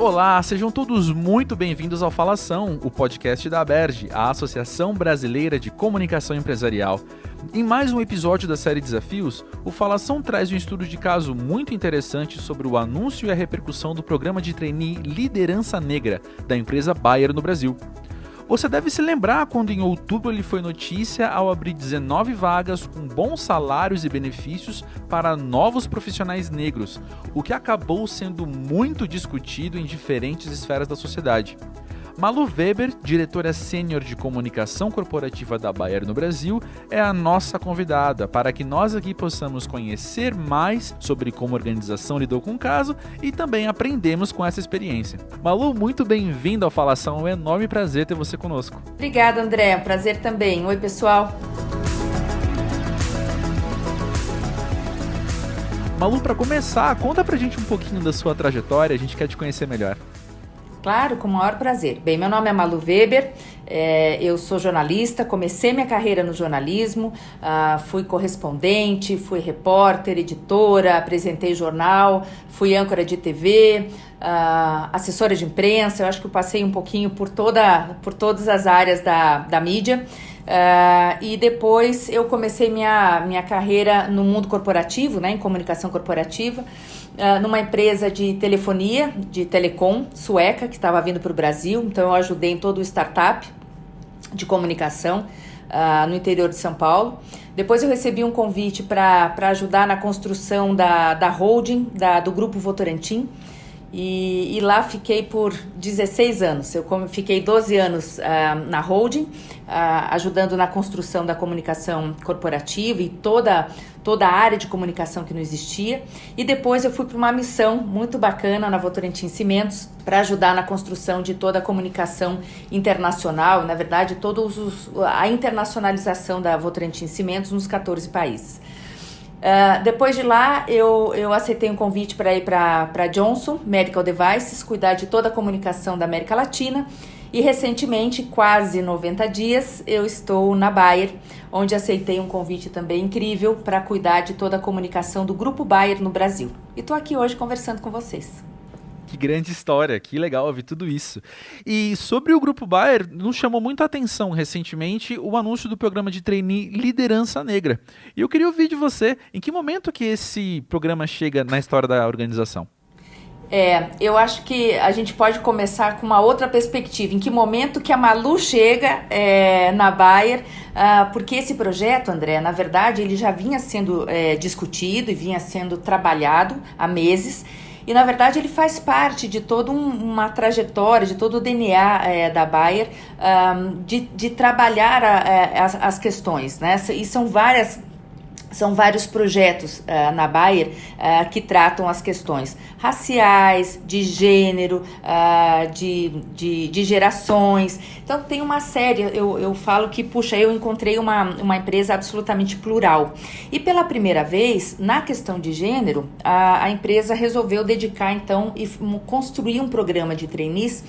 Olá, sejam todos muito bem-vindos ao Falação, o podcast da ABERJ, a Associação Brasileira de Comunicação Empresarial. Em mais um episódio da série Desafios, o Falação traz um estudo de caso muito interessante sobre o anúncio e a repercussão do programa de trainee Liderança Negra da empresa Bayer no Brasil. Você deve se lembrar quando em outubro ele foi notícia ao abrir 19 vagas com bons salários e benefícios para novos profissionais negros, o que acabou sendo muito discutido em diferentes esferas da sociedade. Malu Weber, diretora sênior de comunicação corporativa da Bayer no Brasil, é a nossa convidada para que nós aqui possamos conhecer mais sobre como a organização lidou com o caso e também aprendemos com essa experiência. Malu, muito bem-vinda ao Falação, é um enorme prazer ter você conosco. Obrigada, André, prazer também. Oi, pessoal. Malu, para começar, conta pra gente um pouquinho da sua trajetória, a gente quer te conhecer melhor. Claro, com o maior prazer. Bem, meu nome é Malu Weber, eu sou jornalista, comecei minha carreira no jornalismo, fui correspondente, fui repórter, editora, apresentei jornal, fui âncora de TV, assessora de imprensa, eu acho que eu passei um pouquinho por todas as áreas da mídia. E depois eu comecei minha carreira no mundo corporativo, né, em comunicação corporativa, numa empresa de telefonia, de telecom sueca, que estava vindo para o Brasil. Então eu ajudei em todo o startup de comunicação no interior de São Paulo. Depois eu recebi um convite para ajudar na construção da holding do Grupo Votorantim. E lá fiquei por 16 anos. Eu fiquei 12 anos na holding, ajudando na construção da comunicação corporativa e toda a área de comunicação que não existia. E depois eu fui para uma missão muito bacana na Votorantim Cimentos para ajudar na construção de toda a comunicação internacional, na verdade, a internacionalização da Votorantim Cimentos nos 14 países. Depois de lá, eu aceitei um convite para ir para Johnson Medical Devices, cuidar de toda a comunicação da América Latina. E recentemente, quase 90 dias, eu estou na Bayer, onde aceitei um convite também incrível para cuidar de toda a comunicação do Grupo Bayer no Brasil. E estou aqui hoje conversando com vocês. Que grande história, que legal ouvir tudo isso. E sobre o Grupo Bayer, nos chamou muito a atenção recentemente o anúncio do programa de trainee Liderança Negra. E eu queria ouvir de você, em que momento que esse programa chega na história da organização? Eu acho que a gente pode começar com uma outra perspectiva. Em que momento que a Malu chega na Bayer, porque esse projeto, André, na verdade, ele já vinha sendo discutido e vinha sendo trabalhado há meses. E, na verdade, ele faz parte de toda uma trajetória, de todo o DNA da Bayer, de trabalhar as questões, né? E são vários projetos na Bayer que tratam as questões raciais, de gênero, de gerações. Então tem uma série, eu falo que, eu encontrei uma empresa absolutamente plural. E pela primeira vez, na questão de gênero, a empresa resolveu dedicar então e construir um programa de trainees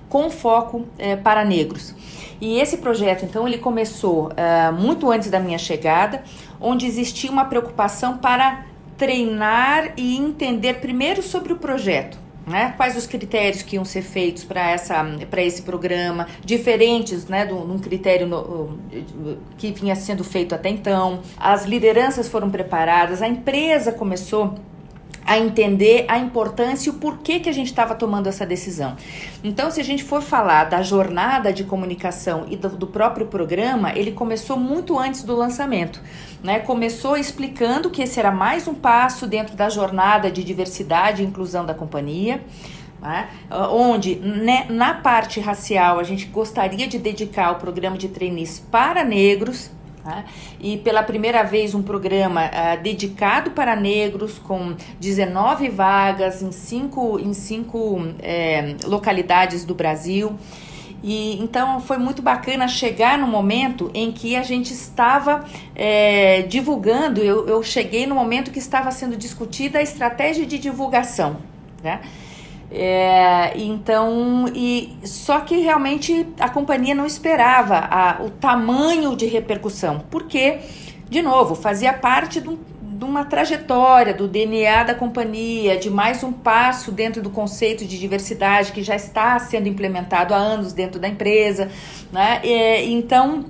com foco para negros. E esse projeto, então, ele começou muito antes da minha chegada, onde existia uma preocupação para treinar e entender primeiro sobre o projeto, né? Quais os critérios que iam ser feitos para esse programa, diferentes, né, de um critério que vinha sendo feito até então. As lideranças foram preparadas, a empresa começou a entender a importância e o porquê que a gente estava tomando essa decisão. Então, se a gente for falar da jornada de comunicação e do próprio programa, ele começou muito antes do lançamento, né? Começou explicando que esse era mais um passo dentro da jornada de diversidade e inclusão da companhia, né? Onde, né, na parte racial, a gente gostaria de dedicar o programa de trainees para negros, e pela primeira vez um programa dedicado para negros com 19 vagas em cinco localidades do Brasil. E então foi muito bacana chegar no momento em que a gente estava divulgando. Eu cheguei no momento que estava sendo discutida a estratégia de divulgação, né? Só que realmente a companhia não esperava o tamanho de repercussão, porque, de novo, fazia parte uma trajetória do DNA da companhia, de mais um passo dentro do conceito de diversidade que já está sendo implementado há anos dentro da empresa, né? Então,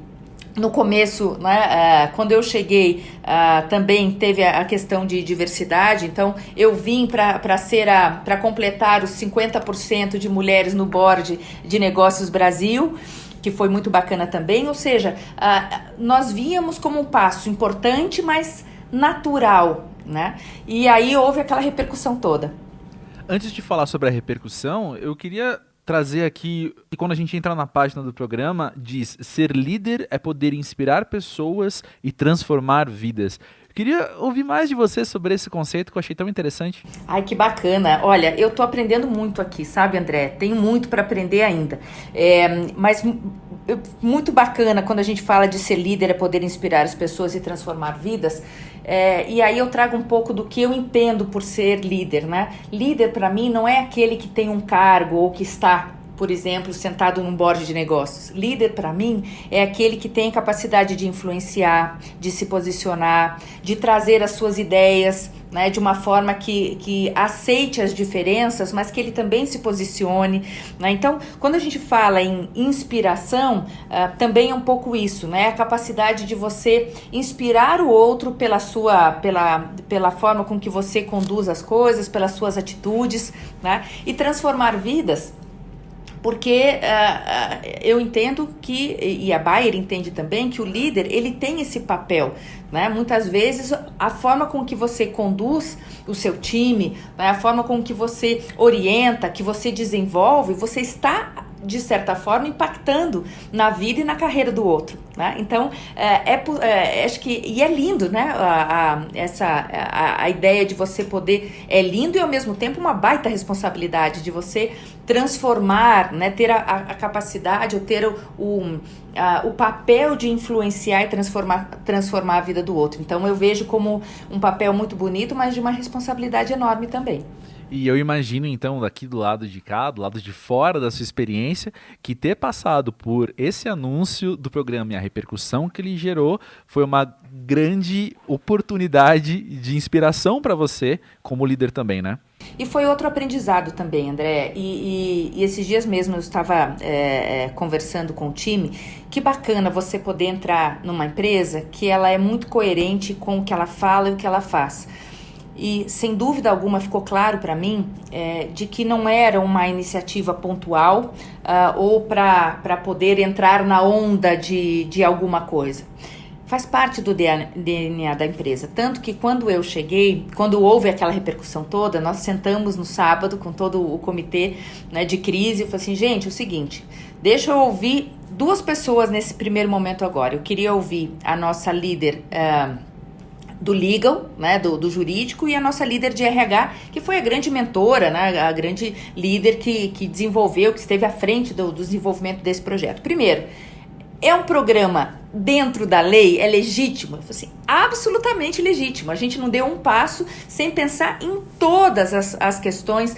no começo, né, quando eu cheguei, também teve a questão de diversidade. Então eu vim para completar os 50% de mulheres no board de negócios Brasil, que foi muito bacana também. Ou seja, nós víamos como um passo importante, mas natural, né? E aí houve aquela repercussão toda. Antes de falar sobre a repercussão, eu queria trazer aqui, e quando a gente entra na página do programa, diz: ser líder é poder inspirar pessoas e transformar vidas. Eu queria ouvir mais de você sobre esse conceito que eu achei tão interessante. Ai, que bacana. Olha, eu tô aprendendo muito aqui, sabe, André? Tenho muito para aprender ainda. Mas muito bacana quando a gente fala de ser líder é poder inspirar as pessoas e transformar vidas. E aí eu trago um pouco do que eu entendo por ser líder, né? Líder, para mim, não é aquele que tem um cargo ou que está, por exemplo, sentado num board de negócios. Líder, para mim, é aquele que tem capacidade de influenciar, de se posicionar, de trazer as suas ideias, né, de uma forma que aceite as diferenças, mas que ele também se posicione, né? Então, quando a gente fala em inspiração, também é um pouco isso, né? A capacidade de você inspirar o outro pela forma com que você conduz as coisas, pelas suas atitudes, né? E transformar vidas. Porque eu entendo que, e a Bayer entende também, que o líder, ele tem esse papel, né? Muitas vezes a forma com que você conduz o seu time, né? A forma com que você orienta, que você desenvolve, você está, de certa forma, impactando na vida e na carreira do outro, né? Então, acho que, e é lindo, né? A ideia de você poder, é lindo e ao mesmo tempo uma baita responsabilidade de você transformar, né? Ter a capacidade, ou ter o papel de influenciar e transformar a vida do outro. Então, eu vejo como um papel muito bonito, mas de uma responsabilidade enorme também. E eu imagino, então, daqui do lado de cá, do lado de fora da sua experiência, que ter passado por esse anúncio do programa e a repercussão que ele gerou foi uma grande oportunidade de inspiração para você, como líder também, né? E foi outro aprendizado também, André. E esses dias mesmo eu estava conversando com o time. Que bacana você poder entrar numa empresa que ela é muito coerente com o que ela fala e o que ela faz. E, sem dúvida alguma, ficou claro para mim de que não era uma iniciativa pontual ou para poder entrar na onda de alguma coisa. Faz parte do DNA da empresa. Tanto que quando eu cheguei, quando houve aquela repercussão toda, nós sentamos no sábado com todo o comitê, né, de crise. Eu falei assim, gente, é o seguinte, deixa eu ouvir duas pessoas nesse primeiro momento agora. Eu queria ouvir a nossa líder do legal, né, do jurídico, e a nossa líder de RH, que foi a grande mentora, né, a grande líder que desenvolveu, que esteve à frente do desenvolvimento desse projeto. Primeiro, é um programa dentro da lei? É legítimo? Eu falei assim, absolutamente legítimo. A gente não deu um passo sem pensar em todas as questões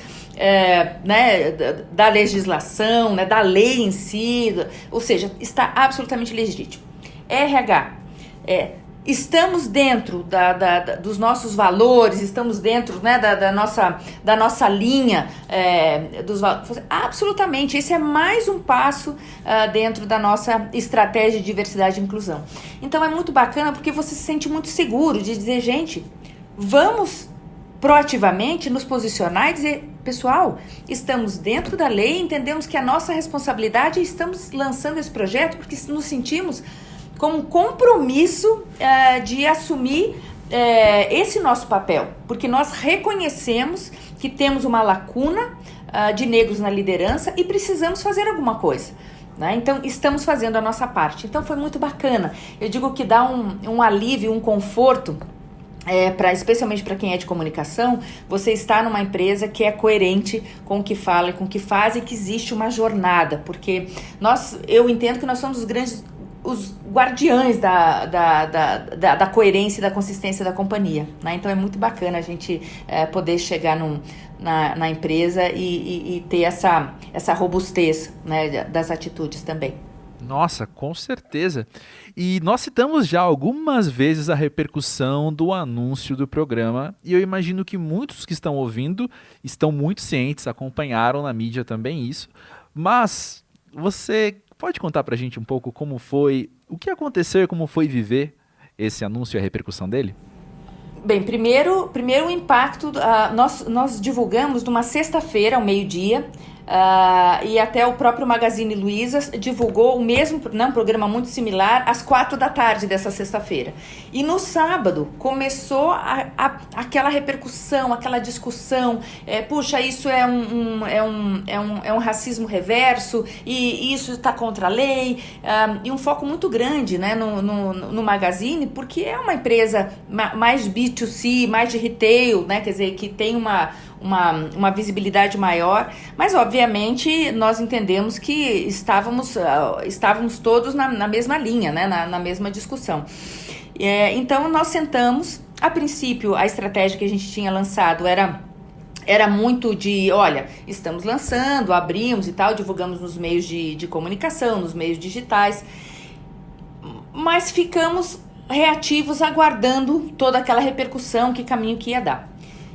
né, da legislação, né, da lei em si, ou seja, está absolutamente legítimo. RH, estamos dentro dos nossos valores, estamos dentro, né, da nossa linha dos valores. Absolutamente, esse é mais um passo dentro da nossa estratégia de diversidade e inclusão. Então é muito bacana porque você se sente muito seguro de dizer, gente, vamos proativamente nos posicionar e dizer, pessoal, estamos dentro da lei, entendemos que a nossa responsabilidade, estamos lançando esse projeto porque nos sentimos com um compromisso de assumir esse nosso papel, porque nós reconhecemos que temos uma lacuna de negros na liderança e precisamos fazer alguma coisa, né? Então, estamos fazendo a nossa parte. Então, foi muito bacana. Eu digo que dá um alívio, um conforto, especialmente para quem é de comunicação, você está numa empresa que é coerente com o que fala e com o que faz, e que existe uma jornada, porque eu entendo que nós somos os guardiães da coerência e da consistência da companhia, né? Então é muito bacana a gente poder chegar na empresa e ter essa robustez, né, das atitudes também. Nossa, com certeza. E nós citamos já algumas vezes a repercussão do anúncio do programa, e eu imagino que muitos que estão ouvindo estão muito cientes, acompanharam na mídia também isso. Mas você pode contar pra gente um pouco como foi, o que aconteceu e como foi viver esse anúncio e a repercussão dele? Bem, primeiro o impacto, nós divulgamos numa sexta-feira, ao meio-dia, e até o próprio Magazine Luiza divulgou o mesmo, um programa muito similar, às 4 da tarde dessa sexta-feira. E no sábado começou aquela repercussão, aquela discussão, puxa, isso é um racismo reverso, e isso está contra a lei, e um foco muito grande, né, no Magazine, porque é uma empresa mais B2C, mais de retail, né, quer dizer, que tem uma visibilidade maior, mas obviamente nós entendemos que estávamos todos na mesma linha, né, na mesma discussão. Então nós sentamos, a princípio a estratégia que a gente tinha lançado era muito de, olha, estamos lançando, abrimos e tal, divulgamos nos meios de comunicação, nos meios digitais, mas ficamos reativos, aguardando toda aquela repercussão, que caminho que ia dar.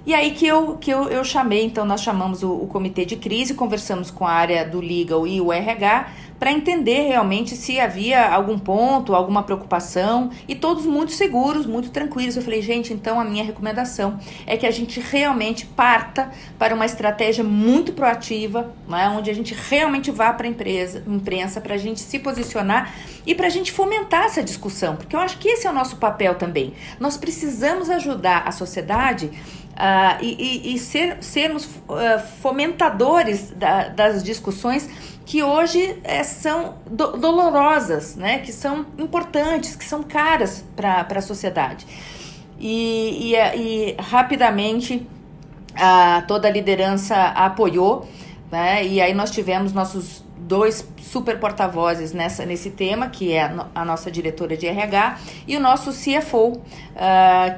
E aí que eu chamei, então nós chamamos o comitê de crise, conversamos com a área do Legal e o RH para entender realmente se havia algum ponto, alguma preocupação, e todos muito seguros, muito tranquilos. Eu falei, gente, então a minha recomendação é que a gente realmente parta para uma estratégia muito proativa, né, onde a gente realmente vá para a imprensa, para a gente se posicionar e para a gente fomentar essa discussão, porque eu acho que esse é o nosso papel também. Nós precisamos ajudar a sociedade sermos fomentadores das discussões que hoje são dolorosas, né? Que são importantes, que são caras para a sociedade. E rapidamente toda a liderança apoiou, né? E aí nós tivemos nossos 2 super porta-vozes nesse tema, que é a nossa diretora de RH e o nosso CFO,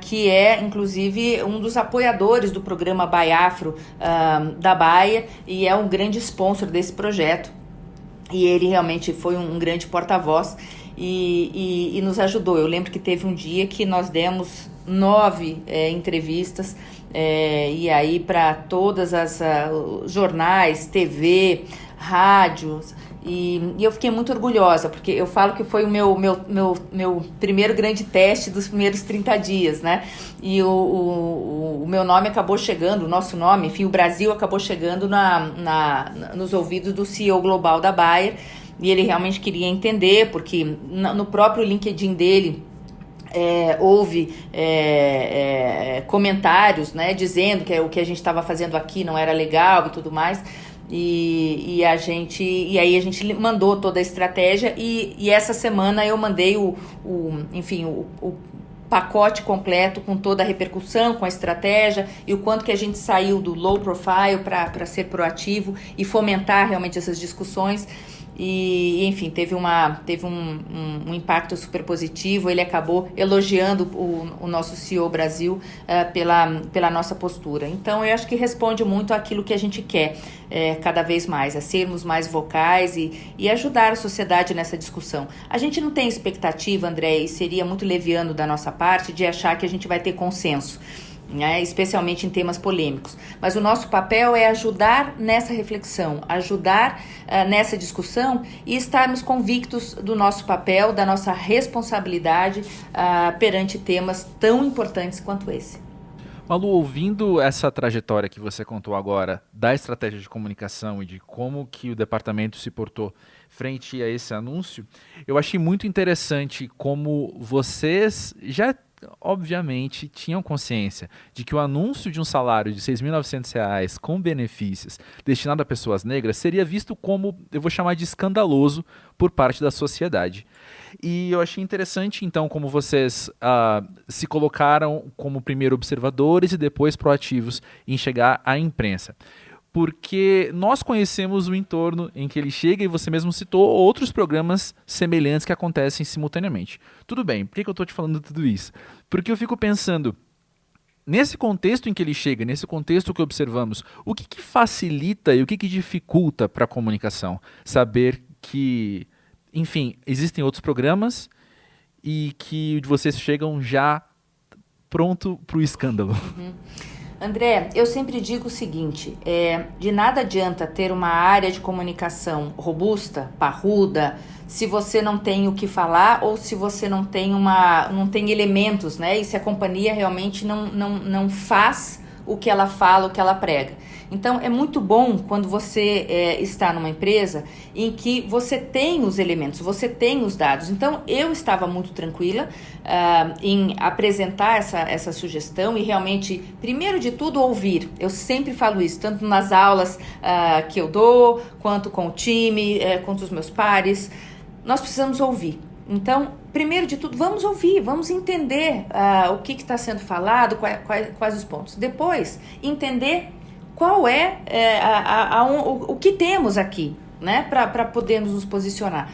que é inclusive um dos apoiadores do programa Baiafro da Bayer e é um grande sponsor desse projeto. E ele realmente foi um grande porta-voz e nos ajudou. Eu lembro que teve um dia que nós demos 9 entrevistas, e aí para todas as jornais, TV, rádios, e eu fiquei muito orgulhosa, porque eu falo que foi o meu primeiro grande teste dos primeiros 30 dias, né? E o meu nome acabou chegando, o nosso nome, enfim, o Brasil acabou chegando nos ouvidos do CEO global da Bayer, e ele realmente queria entender, porque no próprio LinkedIn dele, houve comentários, né, dizendo que o que a gente estava fazendo aqui não era legal e tudo mais. E aí a gente mandou toda a estratégia e essa semana eu mandei o pacote completo com toda a repercussão, com a estratégia e o quanto que a gente saiu do low profile para ser proativo e fomentar realmente essas discussões. E enfim, teve um impacto super positivo. Ele acabou elogiando o nosso CEO Brasil pela nossa postura. Então eu acho que responde muito àquilo que a gente quer cada vez mais, é sermos mais vocais e ajudar a sociedade nessa discussão. A gente não tem expectativa, André, e seria muito leviano da nossa parte de achar que a gente vai ter consenso, né, especialmente em temas polêmicos. Mas o nosso papel é ajudar nessa reflexão, ajudar nessa discussão e estarmos convictos do nosso papel, da nossa responsabilidade perante temas tão importantes quanto esse. Malu, ouvindo essa trajetória que você contou agora da estratégia de comunicação e de como que o departamento se portou frente a esse anúncio, eu achei muito interessante como vocês já obviamente tinham consciência de que o anúncio de um salário de R$ 6.900 com benefícios destinado a pessoas negras seria visto como, eu vou chamar de escandaloso por parte da sociedade. E eu achei interessante, então, como vocês se colocaram como primeiro observadores e depois proativos em chegar à imprensa. Porque nós conhecemos o entorno em que ele chega e você mesmo citou outros programas semelhantes que acontecem simultaneamente. Tudo bem, por que eu estou te falando tudo isso? Porque eu fico pensando, nesse contexto em que ele chega, nesse contexto que observamos, o que facilita e o que dificulta para a comunicação? Saber que enfim, existem outros programas e que vocês chegam já pronto para o escândalo. André, eu sempre digo o seguinte, de nada adianta ter uma área de comunicação robusta, parruda, se você não tem o que falar ou se você não tem elementos, né? E se a companhia realmente não faz o que ela fala, o que ela prega. Então, é muito bom quando você está numa empresa em que você tem os elementos, você tem os dados. Então, eu estava muito tranquila em apresentar essa sugestão e realmente, primeiro de tudo, ouvir. Eu sempre falo isso, tanto nas aulas que eu dou, quanto com o time, quanto os meus pares. Nós precisamos ouvir. Então, primeiro de tudo, vamos ouvir, vamos entender o que está sendo falado, quais os pontos. Depois, entender qual o que temos aqui, né, para podermos nos posicionar.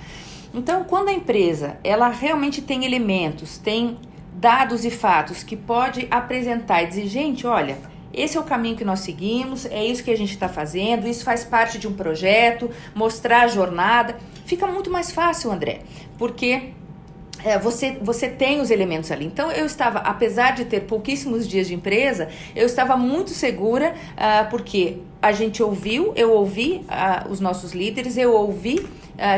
Então, quando a empresa ela realmente tem elementos, tem dados e fatos que pode apresentar e dizer, gente, olha, esse é o caminho que nós seguimos, é isso que a gente está fazendo, isso faz parte de um projeto, mostrar a jornada, fica muito mais fácil, André, porque você tem os elementos ali. Então, eu estava, apesar de ter pouquíssimos dias de empresa, eu estava muito segura, porque a gente eu ouvi os nossos líderes, eu ouvi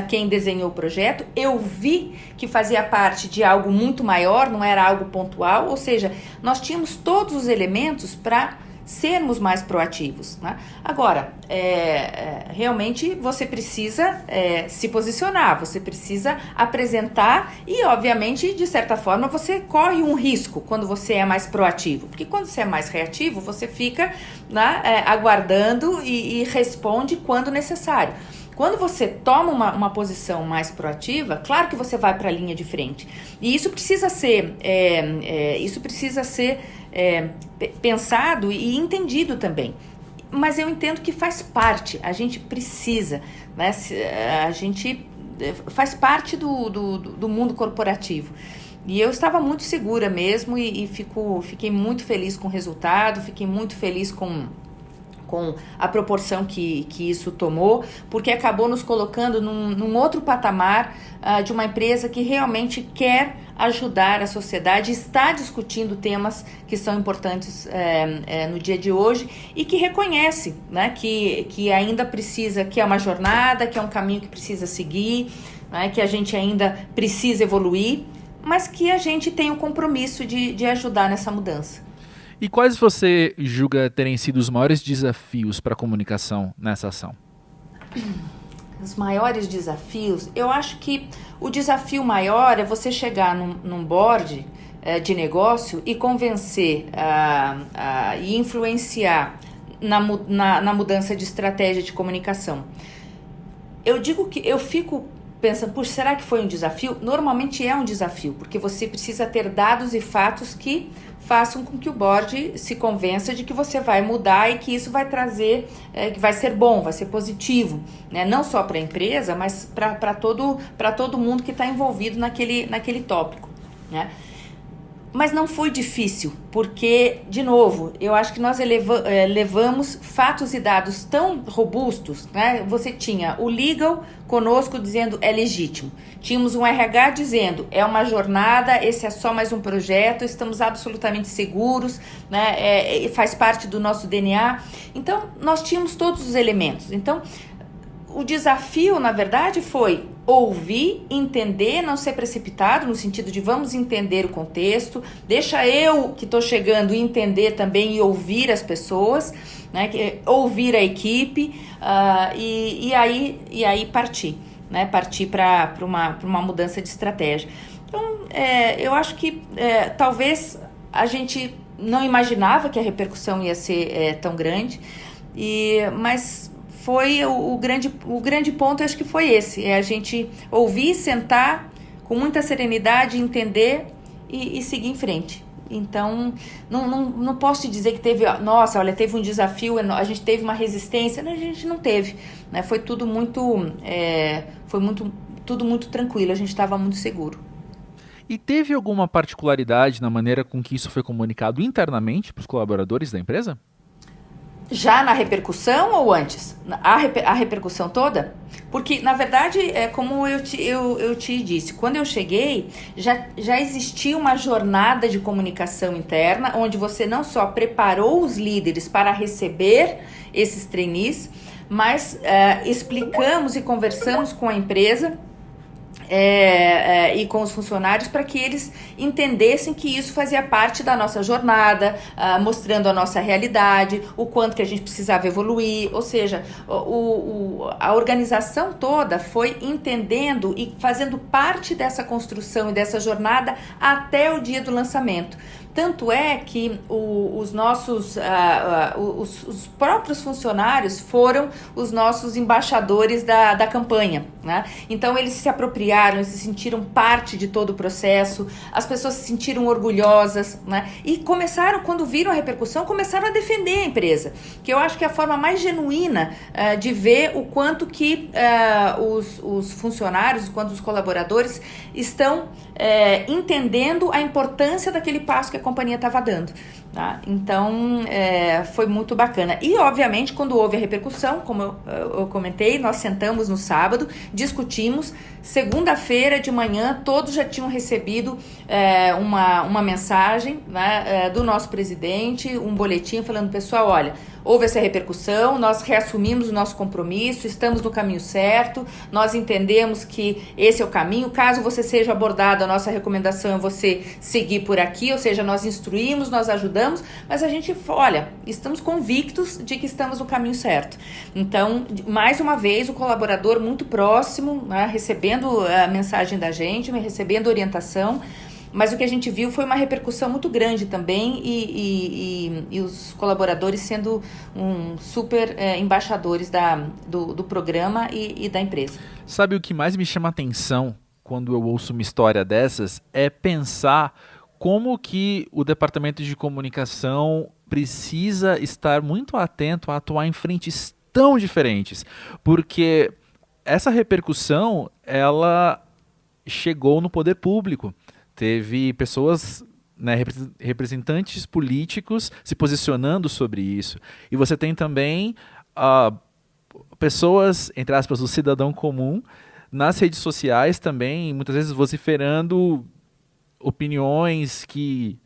quem desenhou o projeto, eu vi que fazia parte de algo muito maior, não era algo pontual, ou seja, nós tínhamos todos os elementos para sermos mais proativos, né? Agora, realmente você precisa se posicionar, você precisa apresentar e, obviamente, de certa forma, você corre um risco quando você é mais proativo, porque quando você é mais reativo, você fica, né, aguardando e responde quando necessário. Quando você toma uma posição mais proativa, claro que você vai para a linha de frente. E isso precisa ser, pensado e entendido também. Mas eu entendo que faz parte, a gente precisa, né? A gente faz parte do mundo corporativo. E eu estava muito segura mesmo e fiquei muito feliz com o resultado, fiquei muito feliz com a proporção que isso tomou, porque acabou nos colocando num outro patamar de uma empresa que realmente quer ajudar a sociedade, está discutindo temas que são importantes no dia de hoje e que reconhece, né, que ainda precisa, que é uma jornada, que é um caminho que precisa seguir, né, que a gente ainda precisa evoluir, mas que a gente tem o compromisso de ajudar nessa mudança. E quais você julga terem sido os maiores desafios para a comunicação nessa ação? Os maiores desafios, eu acho que o desafio maior é você chegar num board de negócio e convencer e influenciar na mudança de estratégia de comunicação. Eu digo que eu fico pensando, será que foi um desafio? Normalmente é um desafio, porque você precisa ter dados e fatos que façam com que o board se convença de que você vai mudar e que isso vai trazer, que vai ser bom, vai ser positivo, né? Não só para a empresa, mas para todo mundo que está envolvido naquele tópico, né? Mas não foi difícil, porque, de novo, eu acho que nós levamos fatos e dados tão robustos, né? Você tinha o legal conosco dizendo é legítimo. Tínhamos um RH dizendo é uma jornada, esse é só mais um projeto, estamos absolutamente seguros, né? Faz parte do nosso DNA. Então, nós tínhamos todos os elementos. Então, o desafio, na verdade, foi ouvir, entender, não ser precipitado, no sentido de vamos entender o contexto, deixa eu que estou chegando entender também e ouvir as pessoas, né, ouvir a equipe e aí partir, né, partir para uma mudança de estratégia. Então, eu acho que talvez a gente não imaginava que a repercussão ia ser tão grande, mas foi o grande ponto, acho que foi esse, é a gente ouvir, sentar com muita serenidade, entender e seguir em frente. Então, não posso te dizer que teve, teve um desafio, a gente teve uma resistência, não, a gente não teve, né? Foi tudo tudo muito tranquilo, a gente estava muito seguro. E teve alguma particularidade na maneira com que isso foi comunicado internamente para os colaboradores da empresa? Já na repercussão ou antes? A repercussão toda? Porque, na verdade, como eu te disse, quando eu cheguei, já existia uma jornada de comunicação interna, onde você não só preparou os líderes para receber esses trainees, mas explicamos e conversamos com a empresa e com os funcionários para que eles entendessem que isso fazia parte da nossa jornada, mostrando a nossa realidade, o quanto que a gente precisava evoluir, ou seja, a organização toda foi entendendo e fazendo parte dessa construção e dessa jornada até o dia do lançamento. Tanto é que os próprios funcionários foram os nossos embaixadores da campanha, né? Então eles se apropriaram, eles se sentiram parte de todo o processo, as pessoas se sentiram orgulhosas, né? E começaram, quando viram a repercussão, começaram a defender a empresa, que eu acho que é a forma mais genuína de ver o quanto que os funcionários, o quanto os colaboradores estão entendendo a importância daquele passo que a companhia estava dando, tá? Então foi muito bacana. E obviamente quando houve a repercussão, como eu comentei, nós sentamos no sábado, discutimos. Segunda-feira de manhã todos já tinham recebido uma mensagem, né, do nosso presidente, um boletim falando: pessoal, olha, houve essa repercussão, nós reassumimos o nosso compromisso, estamos no caminho certo, nós entendemos que esse é o caminho. Caso você seja abordado, a nossa recomendação é você seguir por aqui, ou seja, nós instruímos, nós ajudamos, mas a gente, olha, estamos convictos de que estamos no caminho certo. Então, mais uma vez, o colaborador muito próximo, né, recebendo a mensagem da gente, recebendo orientação. Mas o que a gente viu foi uma repercussão muito grande também e os colaboradores sendo super embaixadores do programa e da empresa. Sabe o que mais me chama a atenção quando eu ouço uma história dessas? É pensar como que o departamento de comunicação precisa estar muito atento a atuar em frentes tão diferentes. Porque essa repercussão, ela chegou no poder público. Teve pessoas, né, representantes políticos se posicionando sobre isso. E você tem também pessoas, entre aspas, o cidadão comum, nas redes sociais também, muitas vezes vociferando opiniões que,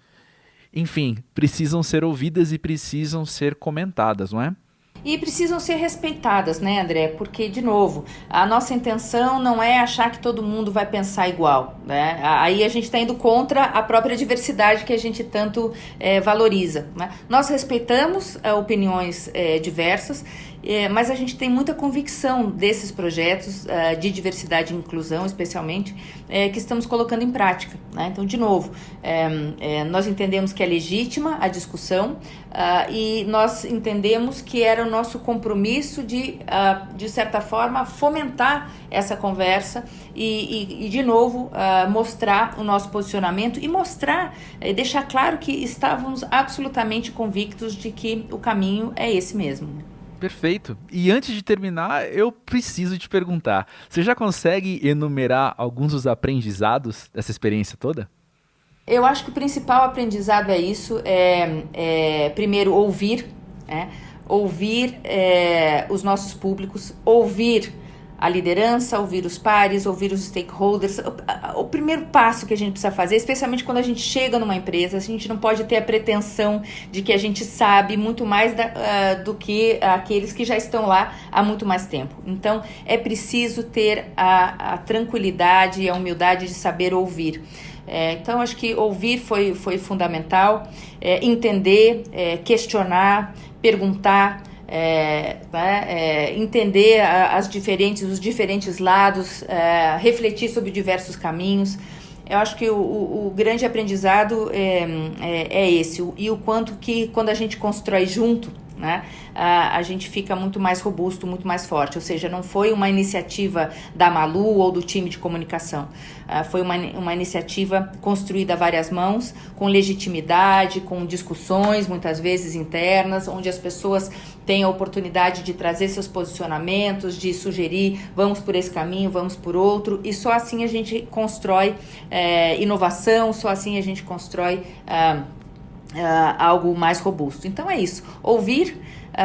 enfim, precisam ser ouvidas e precisam ser comentadas, não é? E precisam ser respeitadas, né, André? Porque, de novo, a nossa intenção não é achar que todo mundo vai pensar igual, né? Aí a gente está indo contra a própria diversidade que a gente tanto valoriza, né? Nós respeitamos opiniões diversas, mas a gente tem muita convicção desses projetos de diversidade e inclusão, especialmente, que estamos colocando em prática, né? Então, de novo, nós entendemos que é legítima a discussão e nós entendemos que era o nosso compromisso de certa forma, fomentar essa conversa e de novo, mostrar o nosso posicionamento e mostrar, deixar claro que estávamos absolutamente convictos de que o caminho é esse mesmo. Perfeito. E antes de terminar, eu preciso te perguntar, você já consegue enumerar alguns dos aprendizados dessa experiência toda? Eu acho que o principal aprendizado é isso, primeiro ouvir, ouvir os nossos públicos, ouvir a liderança, ouvir os pares, ouvir os stakeholders. O primeiro passo que a gente precisa fazer, especialmente quando a gente chega numa empresa, a gente não pode ter a pretensão de que a gente sabe muito mais do que aqueles que já estão lá há muito mais tempo. Então, é preciso ter a tranquilidade e a humildade de saber ouvir. Então, acho que ouvir foi fundamental, entender, questionar, perguntar, entender os diferentes lados, refletir sobre diversos caminhos. Eu acho que o grande aprendizado é esse, e o quanto que quando a gente constrói junto, né, a gente fica muito mais robusto, muito mais forte. Ou seja, não foi uma iniciativa da Malu ou do time de comunicação. Foi uma iniciativa construída a várias mãos, com legitimidade, com discussões, muitas vezes internas, onde as pessoas têm a oportunidade de trazer seus posicionamentos, de sugerir, vamos por esse caminho, vamos por outro, e só assim a gente constrói inovação, só assim a gente constrói algo mais robusto. Então é isso, ouvir,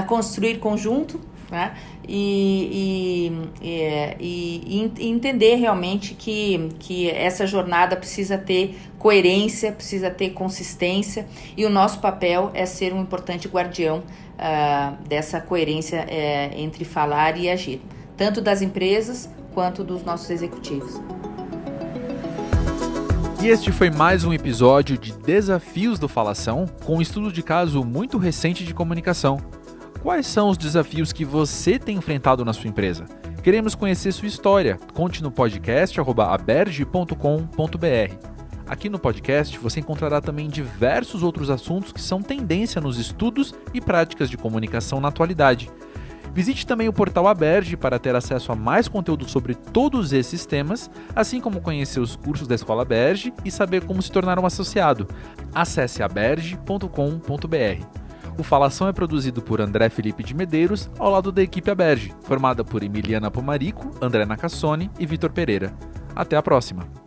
construir conjunto, né? E entender realmente que essa jornada precisa ter coerência, precisa ter consistência, e o nosso papel é ser um importante guardião dessa coerência entre falar e agir, tanto das empresas quanto dos nossos executivos. E este foi mais um episódio de Desafios do Falação, com um estudo de caso muito recente de comunicação. Quais são os desafios que você tem enfrentado na sua empresa? Queremos conhecer sua história. Conte no podcast @aberge.com.br. Aqui no podcast você encontrará também diversos outros assuntos que são tendência nos estudos e práticas de comunicação na atualidade. Visite também o portal Aberge para ter acesso a mais conteúdo sobre todos esses temas, assim como conhecer os cursos da Escola Aberge e saber como se tornar um associado. Acesse aberge.com.br. O Falação é produzido por André Felipe de Medeiros, ao lado da equipe Aberge, formada por Emiliana Pomarico, André Nacassone e Vitor Pereira. Até a próxima!